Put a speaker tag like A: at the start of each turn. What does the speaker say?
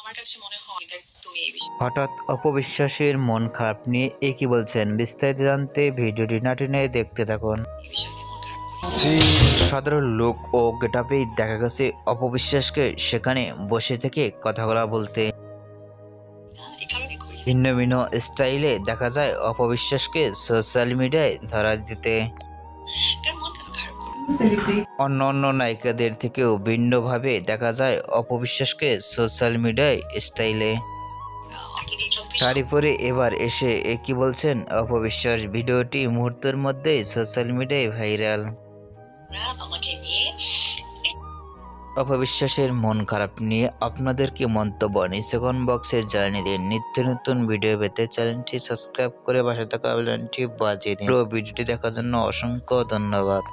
A: আমার কাছে মনে হয় দেখ তুমি এই বিষয়ে
B: হঠাৎ অপবিশ্বাসের মন খারাপ নিয়ে কি বলছেন বিস্তারিত জানতে ভিডিওটি না টেনে দেখতে থাকুন।
A: এই বিষয়ে নিয়ে মন খারাপ করি।
B: সাধারণ লোক ও গেটআপেই দেখা গেছে অপবিশ্বাসকে সেখানে বসে থেকে কথাগুলা বলতে।
A: এই কারণে করি।
B: ভিন্ন ভিন্ন স্টাইলে দেখা যায় অপবিশ্বাসকে সোশ্যাল মিডিয়ায় ধরা দিতে।
A: কারণ মন কেন খারাপ করবে?
B: অন্য অন্য নায়িকাদের থেকেও ভিন্নভাবে দেখা যায় অপবিশ্বাসকে সোশ্যাল মিডিয়ায় স্টাইলে।
A: আর কি দিন 24
B: তারই পরে এবার এসে কি বলছেন অপবিশ্বাস, ভিডিওটি মুহূর্তের মধ্যেই সোশ্যাল মিডিয়ায় ভাইরাল।
A: আমাকে নিয়ে
B: অপবিশ্বাসের মন খারাপ নিয়ে আপনাদের কি মন্তব্য নিচে কমেন্ট বক্সে জানিয়ে দিন। নিত্য নতুন ভিডিও পেতে চ্যানেলটি সাবস্ক্রাইব করে পাশে থাকা বেল আইকনটি বাজিয়ে দিন। পুরো ভিডিওটি দেখার জন্য অসংখ্য ধন্যবাদ।